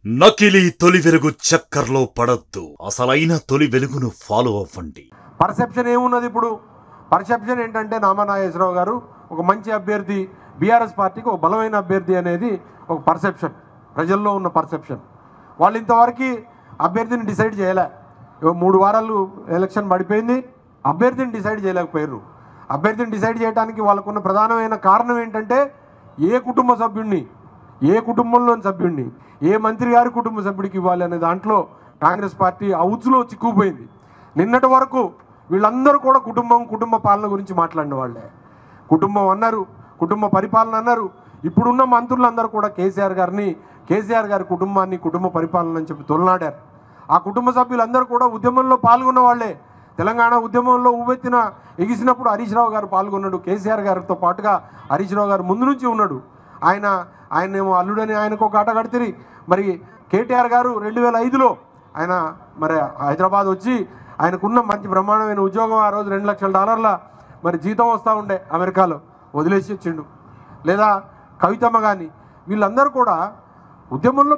నకిలీ తొలి వెలుగు చక్కర్లో పడొద్దు. అసలైన తొలి వెలుగును ఫాలో అవ్వండి. పర్సెప్షన్ ఏమున్నది? ఇప్పుడు పర్సెప్షన్ ఏంటంటే నామనాగేశ్వరరావు గారు ఒక మంచి అభ్యర్థి, బీఆర్ఎస్ పార్టీకి ఒక బలమైన అభ్యర్థి అనేది ఒక పర్సెప్షన్, ప్రజల్లో ఉన్న పర్సెప్షన్. వాళ్ళు ఇంతవరకు అభ్యర్థిని డిసైడ్ చేయలే. 3 వారాలు ఎలక్షన్ పడిపోయింది, అభ్యర్థిని డిసైడ్ చేయలేకపోయారు. అభ్యర్థిని డిసైడ్ చేయడానికి వాళ్ళకున్న ప్రధానమైన కారణం ఏంటంటే ఏ కుటుంబ సభ్యుడిని, ఏ కుటుంబంలోని సభ్యుడిని ఏ మంత్రి గారి కుటుంబ సభ్యుడికి ఇవ్వాలి అనే దాంట్లో కాంగ్రెస్ పార్టీ అవుచులో చిక్కుపోయింది. నిన్నటి వరకు వీళ్ళందరూ కూడా కుటుంబ పాలన గురించి మాట్లాడిన వాళ్ళే. కుటుంబం అన్నారు, కుటుంబ పరిపాలన అన్నారు. ఇప్పుడున్న మంత్రులందరూ కూడా కేసీఆర్ గారి కుటుంబాన్ని కుటుంబ పరిపాలన అని చెప్పి తొలనాడారు. ఆ కుటుంబ సభ్యులందరూ కూడా ఉద్యమంలో పాల్గొన్న వాళ్ళే. తెలంగాణ ఉద్యమంలో ఎగిసినప్పుడు హరీష్ రావు గారు పాల్గొన్నాడు. కేసీఆర్ గారితో పాటుగా హరీష్ రావు గారు ముందు నుంచి ఉన్నాడు. ఆయనేమో అల్లుడని ఆయనకు ఒక ఆట కడితే, మరి కేటీఆర్ గారు 2005లో ఆయన మరి హైదరాబాద్ వచ్చి ఆయనకున్న మంచి బ్రహ్మాండమైన ఉద్యోగం, ఆ రోజు $2 లక్షల మరి జీతం వస్తూ ఉండే, అమెరికాలో వదిలేసి వచ్చిండు. లేదా కవితమ్మ కానీ వీళ్ళందరూ కూడా ఉద్యమంలో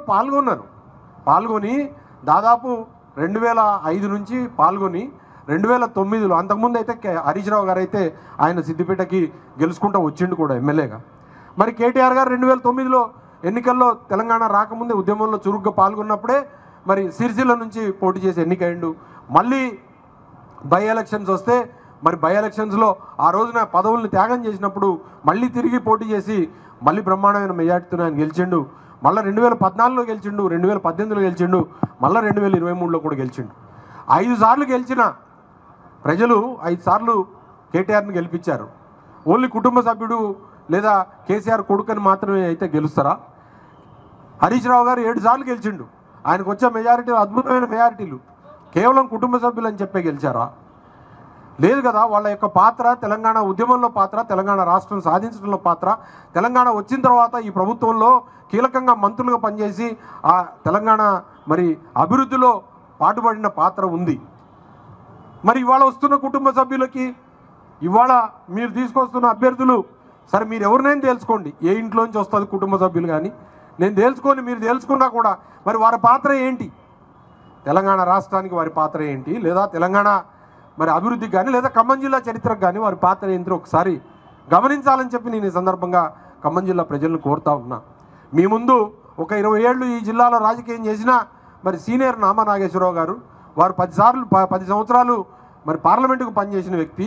పాల్గొని దాదాపు 2005 నుంచి పాల్గొని 2009లో, అంతకుముందు అయితే హరీష్ రావు గారు అయితే ఆయన సిద్దిపేటకి గెలుచుకుంటూ వచ్చిండు కూడా ఎమ్మెల్యేగా. మరి కేటీఆర్ గారు 2009లో ఎన్నికల్లో తెలంగాణ రాకముందే ఉద్యమంలో చురుగ్గా పాల్గొన్నప్పుడే మరి సిరిసిల్ల నుంచి పోటీ చేసి ఎన్నికైండు. మళ్ళీ బై ఎలక్షన్స్ వస్తే మరి బై ఎలక్షన్స్లో ఆ రోజున పదవుల్ని త్యాగం చేసినప్పుడు మళ్ళీ తిరిగి పోటీ చేసి మళ్ళీ బ్రహ్మాండమైన మెజార్టీతో ఆయన గెలిచిండు. మళ్ళీ 2014లో గెలిచిండు, 2018లో గెలిచిండు, మళ్ళీ 2023లో కూడా గెలిచిండు. 5 సార్లు గెలిచిన ప్రజలు 5 సార్లు కేటీఆర్ని గెలిపించారు. ఓన్లీ కుటుంబ సభ్యుడు లేదా కేసీఆర్ కొడుకుని మాత్రమే అయితే గెలుస్తారా? హరీష్ రావు గారు 7 సార్లు గెలిచిండు. ఆయనకు వచ్చే మెజారిటీలు అద్భుతమైన మెజారిటీలు కేవలం కుటుంబ సభ్యులు అని చెప్పే గెలిచారా? లేదు కదా. వాళ్ళ యొక్క పాత్ర, తెలంగాణ ఉద్యమంలో పాత్ర, తెలంగాణ రాష్ట్రం సాధించడంలో పాత్ర, తెలంగాణ వచ్చిన తర్వాత ఈ ప్రభుత్వంలో కీలకంగా మంత్రులుగా పనిచేసి ఆ తెలంగాణ మరి అభివృద్ధిలో పాటుపడిన పాత్ర ఉంది. మరి ఇవాళ వస్తున్న కుటుంబ సభ్యులకి, ఇవాళ మీరు తీసుకొస్తున్న అభ్యర్థులు, సరే మీరు ఎవరినైనా తెలుసుకోండి, ఏ ఇంట్లోంచి వస్తుంది కుటుంబ సభ్యులు కానీ నేను తెలుసుకొని, మీరు తెలుసుకున్నా కూడా మరి వారి పాత్ర ఏంటి, తెలంగాణ రాష్ట్రానికి వారి పాత్ర ఏంటి, లేదా తెలంగాణ మరి అభివృద్ధికి కానీ లేదా ఖమ్మం జిల్లా చరిత్రకు కానీ వారి పాత్ర ఏంటో ఒకసారి గమనించాలని చెప్పి నేను ఈ సందర్భంగా ఖమ్మం జిల్లా ప్రజలను కోరుతా ఉన్నా. మీ ముందు ఒక 20 ఏళ్ళు ఈ జిల్లాలో రాజకీయం చేసిన మరి సీనియర్ నామనాగేశ్వరరావు గారు, వారు 10 సంవత్సరాలు మరి పార్లమెంటుకు పనిచేసిన వ్యక్తి.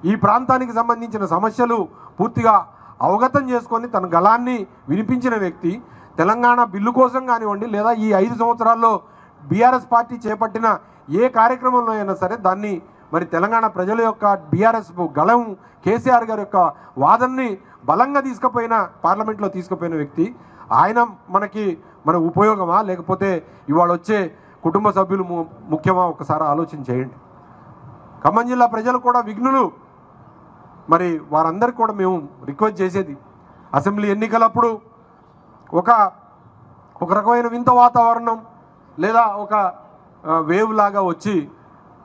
ఈ ప్రాంతానికి సంబంధించిన సమస్యలు పూర్తిగా అవగతం చేసుకొని తన గళాన్ని వినిపించిన వ్యక్తి. తెలంగాణ బిల్లు కోసం కానివ్వండి, లేదా ఈ 5 సంవత్సరాల్లో బీఆర్ఎస్ పార్టీ చేపట్టిన ఏ కార్యక్రమంలో అయినా సరే దాన్ని మరి తెలంగాణ ప్రజల యొక్క బీఆర్ఎస్ గళం, కేసీఆర్ గారి యొక్క వాదనని బలంగా పార్లమెంట్లో తీసుకుపోయిన వ్యక్తి. ఆయన మన ఉపయోగమా, లేకపోతే ఇవాళ వచ్చే కుటుంబ సభ్యులు ముఖ్యమా? ఒకసారి ఆలోచన చేయండి. ఖమ్మం జిల్లా ప్రజలు కూడా విఘ్నులు. మరి వారందరికీ కూడా మేము రిక్వెస్ట్ చేసేది, అసెంబ్లీ ఎన్నికలప్పుడు ఒక రకమైన వింత వాతావరణం లేదా ఒక వేవ్ లాగా వచ్చి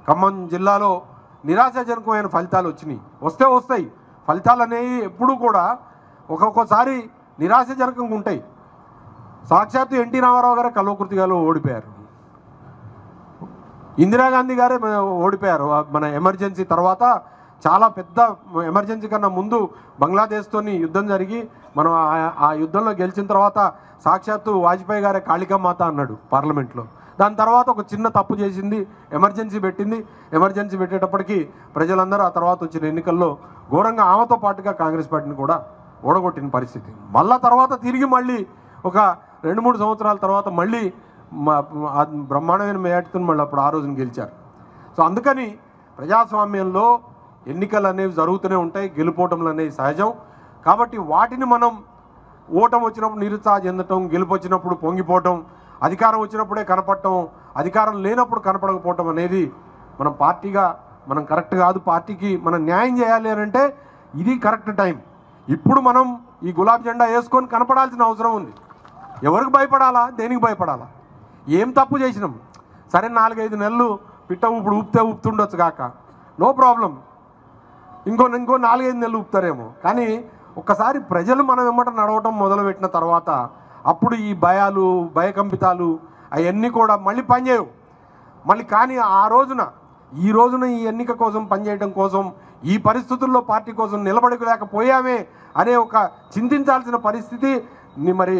ఖమ్మం జిల్లాలో నిరాశాజనకమైన ఫలితాలు వచ్చినాయి. వస్తాయి ఫలితాలు అనేవి ఎప్పుడూ కూడా ఒక్కొక్కసారి నిరాశాజనకంగా ఉంటాయి. సాక్షాత్తు ఎన్టీ రామారావు గారే కల్వకుర్తిగాలో ఓడిపోయారు, ఇందిరాగాంధీ గారే ఓడిపోయారు. మన ఎమర్జెన్సీ తర్వాత చాలా పెద్ద ఎమర్జెన్సీ కన్నా ముందు బంగ్లాదేశ్తోని యుద్ధం జరిగి మనం ఆ యుద్ధంలో గెలిచిన తర్వాత సాక్షాత్తు వాజ్పేయి గారే కాళికామాత అన్నాడు పార్లమెంట్లో. దాని తర్వాత ఒక చిన్న తప్పు చేసింది, ఎమర్జెన్సీ పెట్టేటప్పటికీ ప్రజలందరూ ఆ తర్వాత వచ్చిన ఎన్నికల్లో ఘోరంగా ఆమెతో పాటుగా కాంగ్రెస్ పార్టీని కూడా ఓడగొట్టిన పరిస్థితి. తర్వాత మళ్ళీ ఒక 2-3 సంవత్సరాల తర్వాత మళ్ళీ బ్రహ్మాండమైన మేయాటితో మళ్ళీ అప్పుడు ఆ రోజున గెలిచారు. సో అందుకని ప్రజాస్వామ్యంలో ఎన్నికలు అనేవి జరుగుతూనే ఉంటాయి, గెలుపోవటంలు అనేవి సహజం. కాబట్టి వాటిని మనం ఓటం వచ్చినప్పుడు నిరుత్సాహ చెందటం, గెలుపు వచ్చినప్పుడు పొంగిపోవటం, అధికారం వచ్చినప్పుడే కనపడటం, అధికారం లేనప్పుడు కనపడకపోవటం అనేది మనం పార్టీగా మనం కరెక్ట్ కాదు. పార్టీకి మనం న్యాయం చేయాలి అని అంటే ఇది కరెక్ట్ టైం. ఇప్పుడు మనం ఈ గులాబీ జెండా వేసుకొని కనపడాల్సిన అవసరం ఉంది. ఎవరికి భయపడాలా, దేనికి భయపడాలా? ఏం తప్పు చేసినాం? సరే 4-5 నెలలు పిట్ట ఊపుతుండొచ్చు కాక, నో ప్రాబ్లం. ఇంకో 4-5 నెలలు ఊపుతారేమో. కానీ ఒక్కసారి ప్రజలు మనం వెంబట నడవటం మొదలుపెట్టిన తర్వాత అప్పుడు ఈ భయాలు భయకంపితాలు అవన్నీ కూడా మళ్ళీ పనిచేయవు. మళ్ళీ కానీ ఈ రోజున ఈ ఎన్నిక కోసం పనిచేయడం కోసం ఈ పరిస్థితుల్లో పార్టీ కోసం నిలబడలేకపోయామే అనే ఒక చింతించాల్సిన పరిస్థితి మరి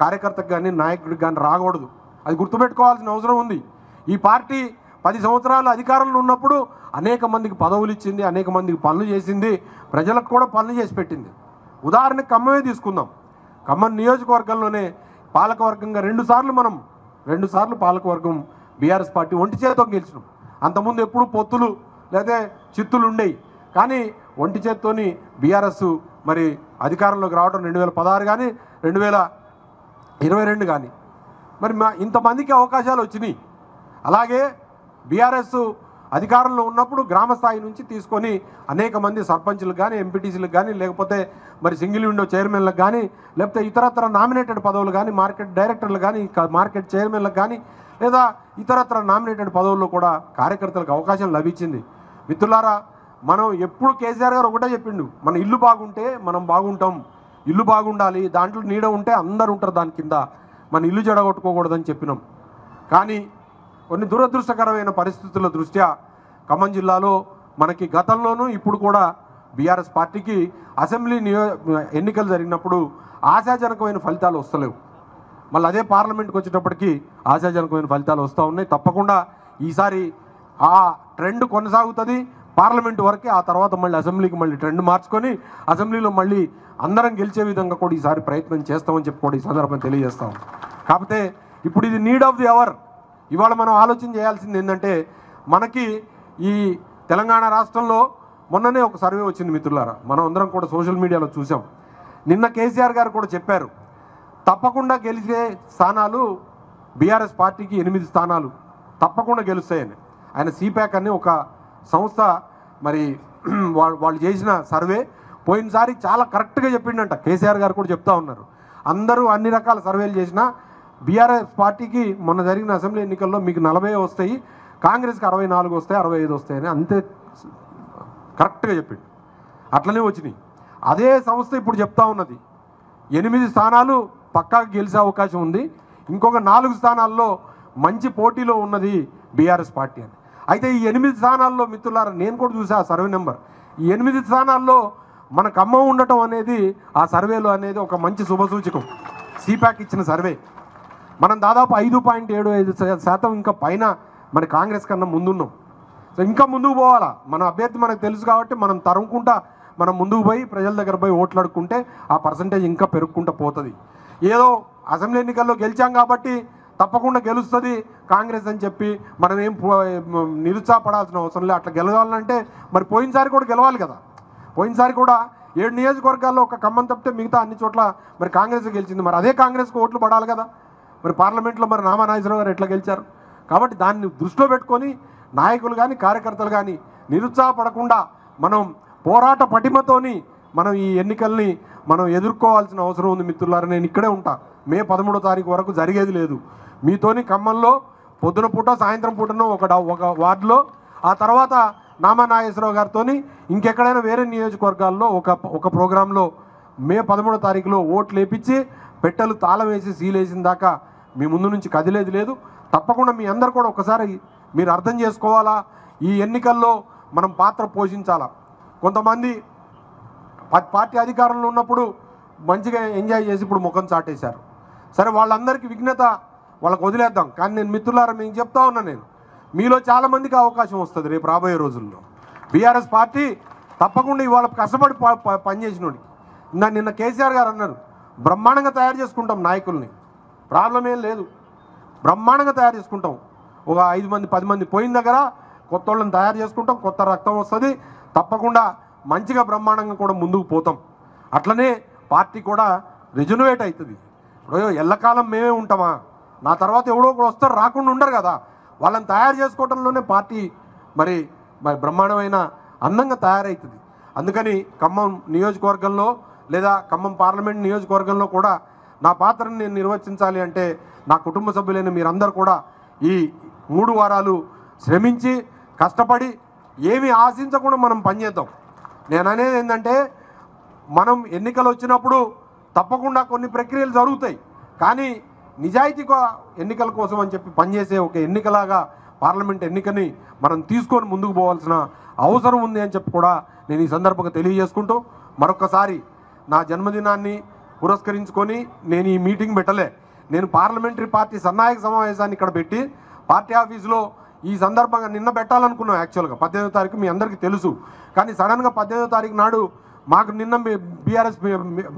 కార్యకర్తకు కానీ నాయకుడికి కానీ రాకూడదు. అది గుర్తుపెట్టుకోవాల్సిన అవసరం ఉంది. ఈ పార్టీ 10 సంవత్సరాలు అధికారంలో ఉన్నప్పుడు అనేక మందికి పదవులు ఇచ్చింది, అనేక మందికి పనులు చేసింది, ప్రజలకు కూడా పనులు చేసి పెట్టింది. ఉదాహరణకు ఖమ్మమే తీసుకుందాం. ఖమ్మం నియోజకవర్గంలోనే పాలకవర్గంగా 2 సార్లు పాలకవర్గం బీఆర్ఎస్ పార్టీ ఒంటి చేత్తో గెలిచినాం. అంతకుముందు ఎప్పుడు పొత్తులు లేదా చిత్తులు ఉండేవి, కానీ ఒంటి చేత్తోని బీఆర్ఎస్ మరి అధికారంలోకి రావడం 2016 కానీ 2022 కానీ మరి ఇంతమందికి అవకాశాలు వచ్చినాయి. అలాగే బీఆర్ఎస్ అధికారంలో ఉన్నప్పుడు గ్రామ స్థాయి నుంచి తీసుకొని అనేక మంది సర్పంచులకు కానీ ఎంపీటీసీలకు కానీ లేకపోతే మరి సింగిల్ విండో చైర్మన్లకు కానీ లేకపోతే ఇతరత్ర నామినేటెడ్ పదవులు కానీ మార్కెట్ డైరెక్టర్లు కానీ మార్కెట్ చైర్మన్లకు కానీ లేదా ఇతరత్ర నామినేటెడ్ పదవుల్లో కూడా కార్యకర్తలకు అవకాశం లభించింది. మిత్రులారా, మనం ఎప్పుడు కేసీఆర్ గారు ఒకటే చెప్పిండు, మన ఇల్లు బాగుంటే మనం బాగుంటాం, ఇల్లు బాగుండాలి, దాంట్లో నీడ ఉంటే అందరు ఉంటారు దాని కింద, మన ఇల్లు చెడగొట్టుకోకూడదని చెప్పినాం. కానీ కొన్ని దురదృష్టకరమైన పరిస్థితుల దృష్ట్యా ఖమ్మం జిల్లాలో మనకి గతంలోనూ ఇప్పుడు కూడా బీఆర్ఎస్ పార్టీకి అసెంబ్లీ ఎన్నికలు జరిగినప్పుడు ఆశాజనకమైన ఫలితాలు వస్తలేవు. మళ్ళీ అదే పార్లమెంట్కి వచ్చేటప్పటికి ఆశాజనకమైన ఫలితాలు వస్తూ ఉన్నాయి. తప్పకుండా ఈసారి ఆ ట్రెండ్ కొనసాగుతుంది పార్లమెంటు వరకే. ఆ తర్వాత మళ్ళీ అసెంబ్లీకి మళ్ళీ ట్రెండ్ మార్చుకొని అసెంబ్లీలో మళ్ళీ అందరం గెలిచే విధంగా కూడా ఈసారి ప్రయత్నం చేస్తామని చెప్పి కూడా ఈ సందర్భం తెలియజేస్తాం. కాకపోతే ఇప్పుడు ఇది నీడ్ ఆఫ్ ది అవర్. ఇవాళ మనం ఆలోచన చేయాల్సింది ఏంటంటే, మనకి ఈ తెలంగాణ రాష్ట్రంలో మొన్ననే ఒక సర్వే వచ్చింది మిత్రులారా, మనం అందరం కూడా సోషల్ మీడియాలో చూసాం. నిన్న కేసీఆర్ గారు కూడా చెప్పారు, తప్పకుండా గెలిచే స్థానాలు బీఆర్ఎస్ పార్టీకి 8 స్థానాలు తప్పకుండా గెలుస్తాయని. ఆయన సిప్యాక్ అని ఒక సంస్థ మరి వాళ్ళు చేసిన సర్వే పోయినసారి చాలా కరెక్ట్గా చెప్పిండంట. కేసీఆర్ గారు కూడా చెప్తా ఉన్నారు, అందరూ అన్ని రకాల సర్వేలు చేసినా బీఆర్ఎస్ పార్టీకి మొన్న జరిగిన అసెంబ్లీ ఎన్నికల్లో మీకు 40 వస్తాయి, కాంగ్రెస్కి 64 వస్తాయి, 65 వస్తాయని అంతే కరెక్ట్గా చెప్పిండు. అట్లనే వచ్చినాయి. అదే సంస్థ ఇప్పుడు చెప్తా ఉన్నది 8 స్థానాలు పక్కాగా గెలిచే అవకాశం ఉంది, ఇంకొక 4 స్థానాల్లో మంచి పోటీలో ఉన్నది బీఆర్ఎస్ పార్టీ అని. అయితే ఈ 8 స్థానాల్లో మిత్రులారా, నేను కూడా చూసా ఆ సర్వే నెంబర్, ఈ 8 స్థానాల్లో మన ఖమ్మం ఉండటం అనేది ఆ సర్వేలో అనేది ఒక మంచి శుభసూచకం. సిప్యాక్ ఇచ్చిన సర్వే మనం దాదాపు 5.75% ఇంకా పైన మన కాంగ్రెస్ కన్నా ముందున్నాం. సో ఇంకా ముందుకు పోవాలా, మన అభ్యర్థి మనకు తెలుసు కాబట్టి మనం తరుముకుంటా మనం ముందుకు పోయి ప్రజల దగ్గర పోయి ఓట్లు అడుక్కుంటే ఆ పర్సంటేజ్ ఇంకా పెరుగుకుంటూ పోతుంది. ఏదో అసెంబ్లీ ఎన్నికల్లో గెలిచాం కాబట్టి తప్పకుండా గెలుస్తుంది కాంగ్రెస్ అని చెప్పి మనం ఏం నిరుత్సాహపడాల్సిన అవసరం లేదు. అట్లా గెలవాలంటే మరి పోయినసారి కూడా గెలవాలి కదా. పోయినసారి కూడా 7 నియోజకవర్గాల్లో ఒక ఖమ్మం తప్పితే మిగతా అన్ని చోట్ల మరి కాంగ్రెస్ గెలిచింది. మరి అదే కాంగ్రెస్కి ఓట్లు పడాలి కదా. మరి పార్లమెంట్లో మరి నామనాగేశ్వరరావు గారు ఎట్లా గెలిచారు? కాబట్టి దాన్ని దృష్టిలో పెట్టుకొని నాయకులు కానీ కార్యకర్తలు కానీ నిరుత్సాహపడకుండా మనం పోరాట పటిమతోని మనం ఈ ఎన్నికల్ని మనం ఎదుర్కోవాల్సిన అవసరం ఉంది మిత్రులారా. నేను ఇక్కడే ఉంటా, మే 13వ తారీఖు వరకు జరిగేది లేదు. మీతోని ఖమ్మంలో పొద్దున పూట సాయంత్రం పూటను ఒక వార్డులో, ఆ తర్వాత నామనాగేశ్వరరావు గారితో ఇంకెక్కడైనా వేరే నియోజకవర్గాల్లో ఒక ప్రోగ్రాంలో మే 13వ తారీఖులో ఓట్లు వేపించి పెట్టెలు తాళం వేసి సీలేసిన దాకా మీ ముందు నుంచి కదిలేది లేదు. తప్పకుండా మీ అందరు కూడా ఒకసారి మీరు అర్థం చేసుకోవాలా, ఈ ఎన్నికల్లో మనం పాత్ర పోషించాలా. కొంతమంది పార్టీ అధికారంలో ఉన్నప్పుడు మంచిగా ఎంజాయ్ చేసి ఇప్పుడు ముఖం చాటేశారు. సరే, వాళ్ళందరికీ విఘ్నత వాళ్ళకు వదిలేద్దాం. కానీ నేను మిత్రులారా మీకు చెప్తా ఉన్నా, నేను మీలో చాలామందికి అవకాశం వస్తుంది రేపు రాబోయే రోజుల్లో. బీఆర్ఎస్ పార్టీ తప్పకుండా ఇవాళ కష్టపడి పనిచేసినోడికి నిన్న కేసీఆర్ గారు అన్నారు, బ్రహ్మాండంగా తయారు చేసుకుంటాం నాయకుల్ని, ప్రాబ్లం ఏం లేదు, బ్రహ్మాండంగా తయారు చేసుకుంటాం. ఒక 5 మంది 10 మంది పోయిన దగ్గర కొత్త వాళ్ళని తయారు చేసుకుంటాం, కొత్త రక్తం వస్తుంది, తప్పకుండా మంచిగా బ్రహ్మాండంగా కూడా ముందుకు పోతాం. అట్లనే పార్టీ కూడా రిజనరేట్ అవుతుంది. ఇప్పుడు ఎల్లకాలం మేమే ఉంటామా, నా తర్వాత ఎవడో ఒకడు వస్తారు, రాకుండా ఉండరు కదా. వాళ్ళని తయారు చేసుకోవడంలోనే పార్టీ మరి బ్రహ్మాండమైన అందంగా తయారవుతుంది. అందుకని ఖమ్మం నియోజకవర్గంలో లేదా ఖమ్మం పార్లమెంట్ నియోజకవర్గంలో కూడా నా పాత్రను నేను నిర్వర్తించాలి అంటే నా కుటుంబ సభ్యులైన మీరందరూ కూడా ఈ 3 వారాలు శ్రమించి కష్టపడి ఏమీ ఆశించకుండా మనం పనిచేద్దాం. నేను అనేది ఏంటంటే, మనం ఎన్నికలు వచ్చినప్పుడు తప్పకుండా కొన్ని ప్రక్రియలు జరుగుతాయి, కానీ నిజాయితీగా ఎన్నికల కోసం అని చెప్పి పనిచేసే ఒక ఎన్నికలాగా పార్లమెంట్ ఎన్నికని మనం తీసుకొని ముందుకు పోవాల్సిన అవసరం ఉంది అని చెప్పి కూడా నేను ఈ సందర్భంగా తెలియజేసుకుంటూ మరొకసారి నా జన్మదినాన్ని పురస్కరించుకొని నేను ఈ మీటింగ్ పెట్టలే. నేను పార్లమెంటరీ పార్టీ సన్నాయక సమావేశాన్ని ఇక్కడ పెట్టి పార్టీ ఆఫీసులో ఈ సందర్భంగా నిన్న పెట్టాలనుకున్నాం. యాక్చువల్గా 18వ తారీఖు మీ అందరికీ తెలుసు. కానీ సడన్గా 18వ తారీఖు నాడు మాకు నిన్న బీఆర్ఎస్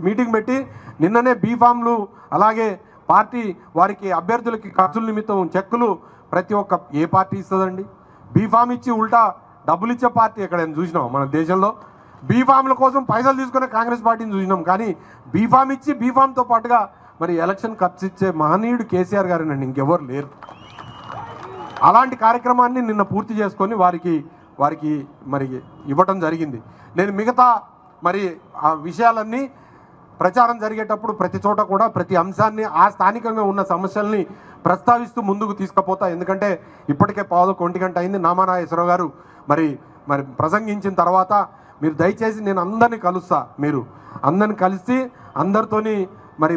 మీటింగ్ పెట్టి నిన్ననే బీఫామ్లు అలాగే పార్టీ వారికి అభ్యర్థులకి ఖర్చుల నిమిత్తం చెక్కులు ప్రతి ఒక్క ఏ పార్టీ ఇస్తుందండి? బీఫామ్ ఇచ్చి ఉల్టా డబ్బులు ఇచ్చే పార్టీ ఎక్కడైనా చూసినాం మన దేశంలో? బీఫామ్ల కోసం పైసలు తీసుకునే కాంగ్రెస్ పార్టీని చూసినాం. కానీ బీఫామ్ ఇచ్చి బీఫామ్తో పాటుగా మరి ఎలక్షన్ ఖర్చు ఇచ్చే మహనీయుడు కేసీఆర్ గారేనండి, ఇంకెవరు లేరు. అలాంటి కార్యక్రమాన్ని నిన్న పూర్తి చేసుకొని వారికి మరి ఇవ్వటం జరిగింది. నేను మిగతా మరి ఆ విషయాలన్నీ ప్రచారం జరిగేటప్పుడు ప్రతి చోట కూడా ప్రతి అంశాన్ని ఆ స్థానికంగా ఉన్న సమస్యల్ని ప్రస్తావిస్తూ ముందుకు తీసుకుపోతా. ఎందుకంటే ఇప్పటికే 11 అయింది. నామానాగేశ్వరరావు గారు మరి ప్రసంగించిన తర్వాత మీరు దయచేసి నేను అందరినీ కలుస్తా, మీరు అందరిని కలిసి అందరితోని మరి